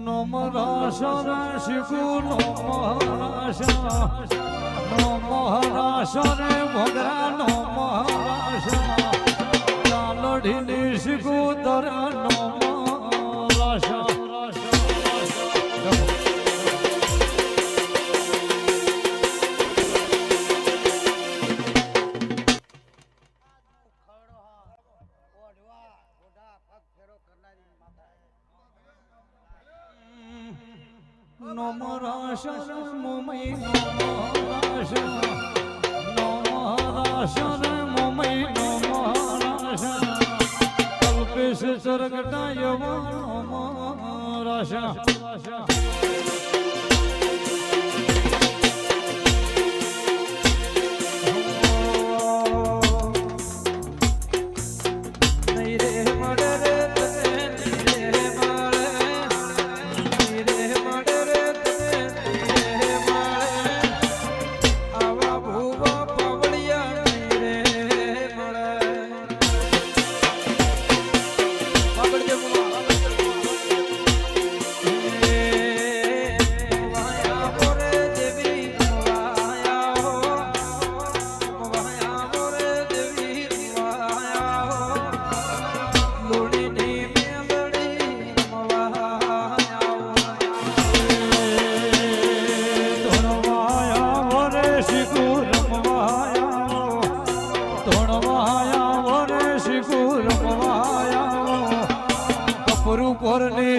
નમ ration શિખુ નમ ration નમ ration ભગરા નમ ration ચાલડીની શિખુ ધર નમ ration નમ ration મમઈ નમ ration નમ ration મમઈ નમ ration Kalpesh સરગટાય નમ ration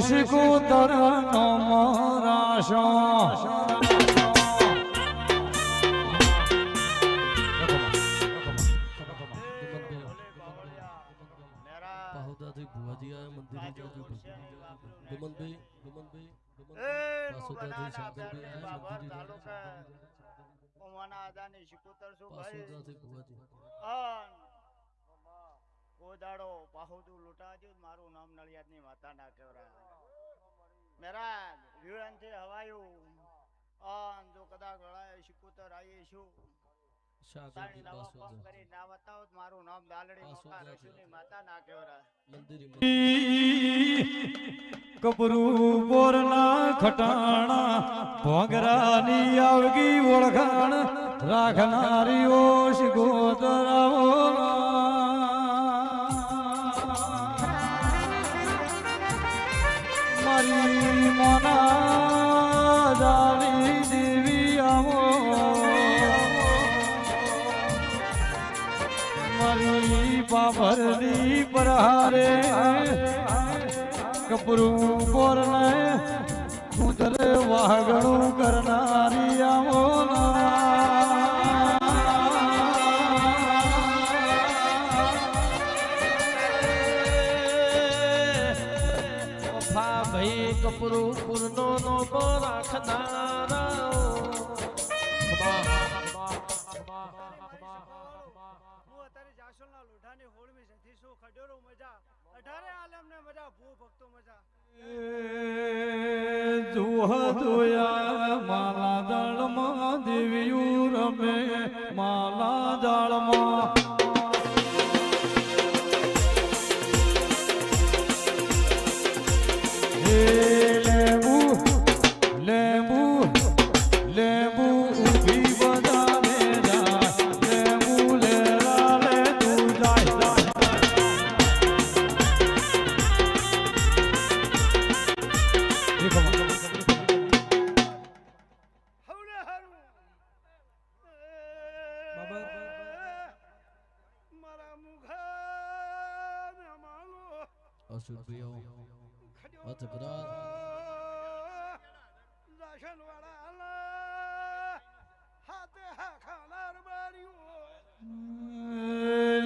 શિકુતર નમ ration દાડો પાહુદુ લૂંટાજો મારું નામ નળિયાદ ની માતા ના કેવરા મેરા વિળન થી હવાયું જો કદાચ ગળાય શિકુતર આયે છું સાણી નવા કોમ કરી ના બતાવો મારું નામ દાલડી મોટા રસુ ની માતા ના કેવરા કબરૂ બોરના ખટાણા ભોગરાની આવગી ઓળખાણ રાખનારી ઓ શિકોતરાઓ મારી મના જાણી દેવી આવો મારી બાબરની પ્રહારે કપરું બોરને કુદર વાગણું કરનારી આવો ભાઈ કપરું પૂરનો નો રાખનારા જોયા માલા દાળમાં દેવીયું રમે માલા દાળમાં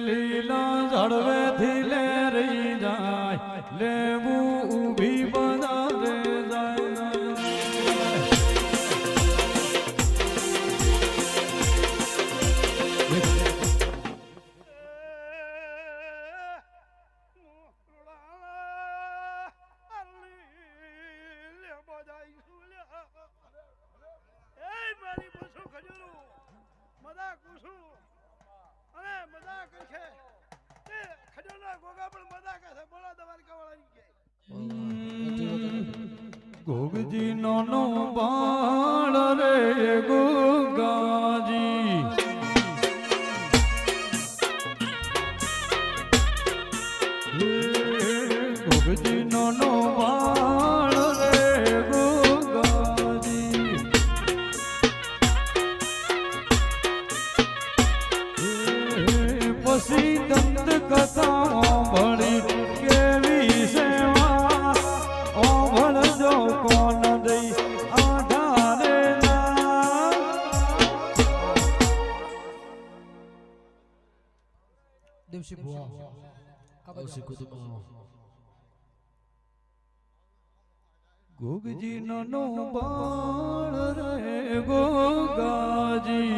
લીલા ઝડવેથી લે રહી જાય લેવું ઊભી બનારે જાય ગોગજી નો બાળ રે ગોગાજી ગોગજી નો બાળ રે ગોગાજી પછી દંત કથા ભણી કેવી સેવા ઓભળજો કોણ દઈ આધારે દેવસી ભુવા આવશે કુદુમા ગોગજી નો બાળ રે ગોગાજી